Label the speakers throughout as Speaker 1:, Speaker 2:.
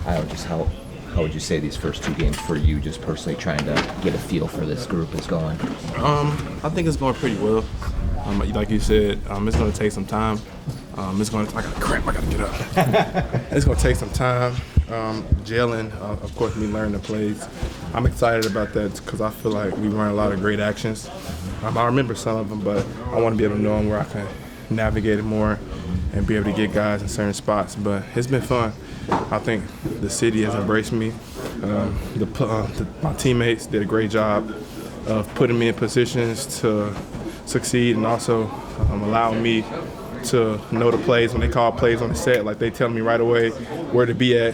Speaker 1: How would you say these first two games for you, just personally trying to get a feel for this group is going?
Speaker 2: I think it's going pretty well. Like you said, it's going to take some time. I gotta get up. It's going to take some time. Jalen, of course, me learning the plays. I'm excited about that because I feel like we run a lot of great actions. I remember some of them, but I want to be able to know them where I can navigate it more and be able to get guys in certain spots. But it's been fun. I think the city has embraced me. My teammates did a great job of putting me in positions to succeed and also allowing me to know the plays when they call plays on the set. Like, they tell me right away where to be at.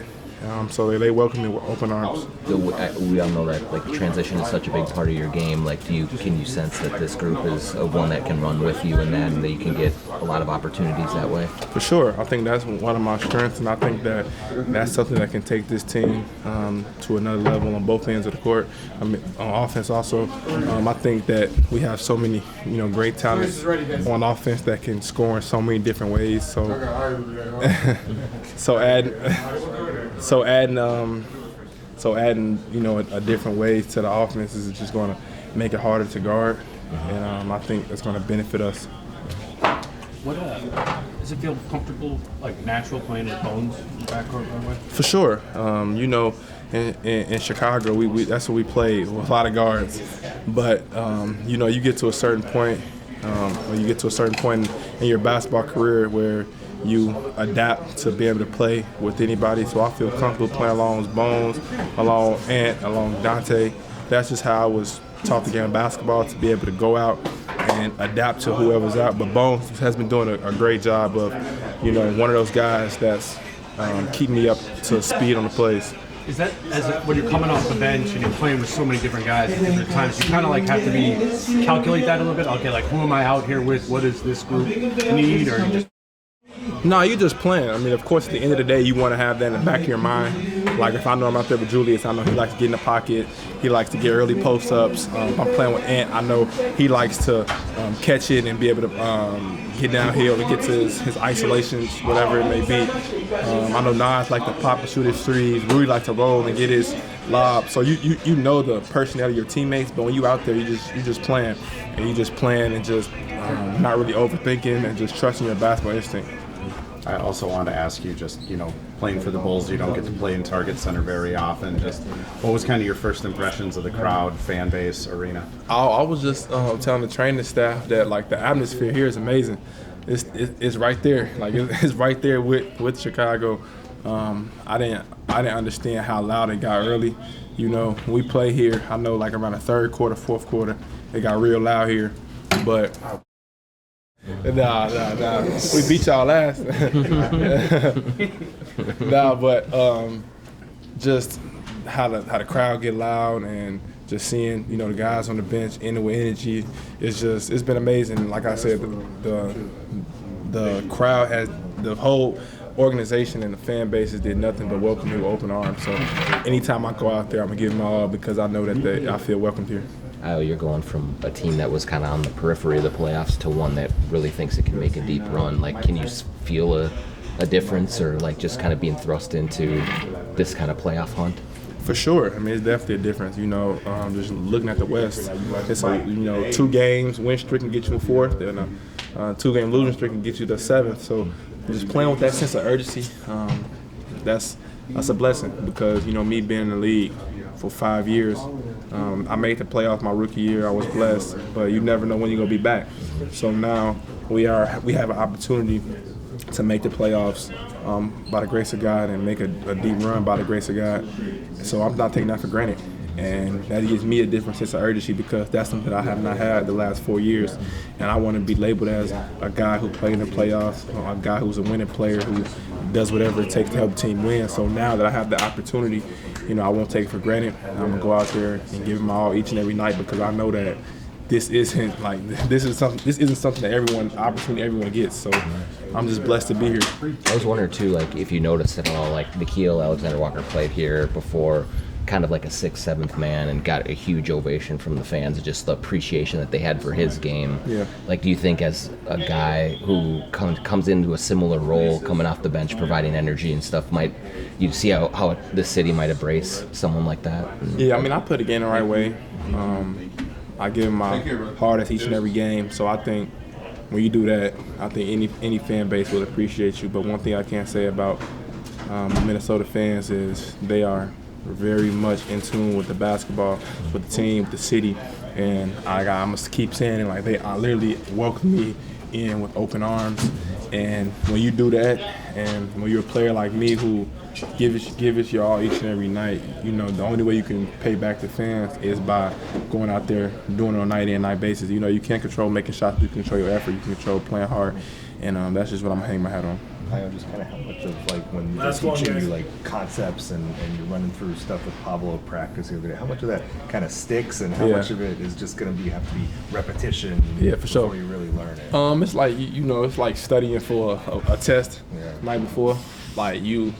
Speaker 2: So they welcome me with open arms.
Speaker 1: We all know that transition is such a big part of your game. Can you sense that this group is one that can run with you and that you can get a lot of opportunities that way?
Speaker 2: For sure. I think that's one of my strengths, and I think that's something that can take this team to another level on both ends of the court. On offense also, I think that we have so many great talents on offense that can score in so many different ways. So adding a different way to the offense is just going to make it harder to guard, and I think it's going to benefit us.
Speaker 3: What does it feel comfortable, natural playing with Bones in the backcourt that way?
Speaker 2: For sure. In Chicago, we that's what we played with a lot of guards. But you get to a certain point, in your basketball career where you adapt to be able to play with anybody. So I feel comfortable playing along with Bones, along Ant, along Dante. That's just how I was taught the game of basketball, to be able to go out and adapt to whoever's out. But Bones has been doing a great job of, one of those guys that's keeping me up to speed on the plays.
Speaker 3: Is that when you're coming off the bench and you're playing with so many different guys at different times, you kind of have to calculate that a little bit? Okay, who am I out here with? What does this group need? Or you just...
Speaker 2: No, you just playing. I mean, of course, at the end of the day, you want to have that in the back of your mind. Like, if I know I'm out there with Julius, I know he likes to get in the pocket. He likes to get early post-ups. If I'm playing with Ant, I know he likes to catch it and be able to get downhill to get to his isolations, whatever it may be. I know Nas likes to pop and shoot his threes. Rudy likes to roll and get his lob. So you know the personality of your teammates, but when you out there, you just playing. And you just playing and just not really overthinking and just trusting your basketball instinct.
Speaker 4: I also want to ask you, just, playing for the Bulls, you don't get to play in Target Center very often. Just what was kind of your first impressions of the crowd, fan base, arena?
Speaker 2: I was just telling the training staff that, the atmosphere here is amazing. It's right there. It's right there with Chicago. I didn't understand how loud it got early. When we play here, I know around the third quarter, fourth quarter, it got real loud here. But Nah. We beat y'all last. Just how the crowd get loud and just seeing the guys on the bench in with energy, it's been amazing. Like I said, the crowd has, the whole organization and the fan bases did nothing but welcome me with open arms. So anytime I go out there, I'm gonna give them my all because I know that I feel welcomed here.
Speaker 1: You're going from a team that was kind of on the periphery of the playoffs to one that really thinks it can make a deep run. Can you feel a difference, or just kind of being thrust into this kind of playoff hunt?
Speaker 2: For sure. I mean, it's definitely a difference. Just looking at the West, it's 2 games win streak can get you in 4th, and a 2-game losing streak can get you to 7th. So just playing with that sense of urgency, that's a blessing because me being in the league for 5 years. I made the playoffs my rookie year. I was blessed, but you never know when you're gonna be back. So now we have an opportunity to make the playoffs by the grace of God and make a deep run by the grace of God. So I'm not taking that for granted, and that gives me a different sense of urgency because that's something I have not had the last 4 years, and I want to be labeled as a guy who played in the playoffs, a guy who's a winning player who does whatever it takes to help the team win. So now that I have the opportunity, I won't take it for granted. I'm going to go out there and give it my all each and every night because I know that this isn't something that everyone gets. So I'm just blessed to be here.
Speaker 1: I was wondering too, like if you noticed at all, like Nickeil Alexander-Walker played here before, kind of like a 6th, 7th man, and got a huge ovation from the fans, just the appreciation that they had for his game.
Speaker 2: Yeah.
Speaker 1: Like, do you think as a guy who comes into a similar role, coming off the bench, providing energy and stuff, might you see how the city might embrace someone like that?
Speaker 2: Yeah, I mean, I put the game the right way. I give my hardest each and every game. So I think when you do that, I think any fan base will appreciate you. But one thing I can say about Minnesota fans is they are very much in tune with the basketball, with the team, with the city, and I must keep saying it, like they literally welcome me in with open arms. And when you do that, and when you're a player like me who give it your all each and every night, you know the only way you can pay back the fans is by going out there doing it on a night in, night basis. You know, you can't control making shots, you can control your effort, you can control playing hard, and that's just what I'm hanging my hat on.
Speaker 5: Just kind of how much of, like, when they're teaching you, like, concepts and you're running through stuff with Pablo practice the other day, how much of that kind of sticks and how much of it is just going to have to be repetition
Speaker 2: for sure
Speaker 5: before you really learn it?
Speaker 2: It's like, it's like studying for a test night before. Like, you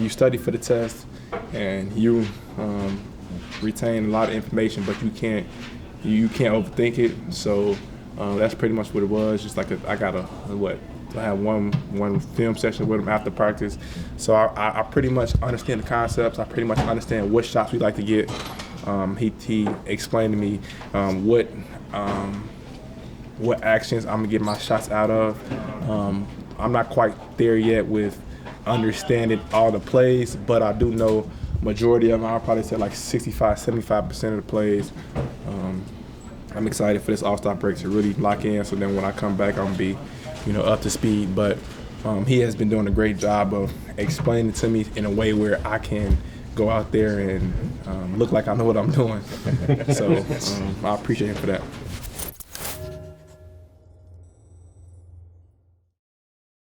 Speaker 2: study for the test and you retain a lot of information, but you can't overthink it. So that's pretty much what it was. Just like I had one film session with him after practice, so I pretty much understand the concepts. I pretty much understand what shots we like to get. He explained to me what actions I'm gonna get my shots out of. I'm not quite there yet with understanding all the plays, but I do know majority of them. I'll probably say like 65-75% of the plays. I'm excited for this All-Star break to really lock in, so then when I come back, I'm gonna be up to speed. But he has been doing a great job of explaining it to me in a way where I can go out there and look like I know what I'm doing. So I appreciate him for that.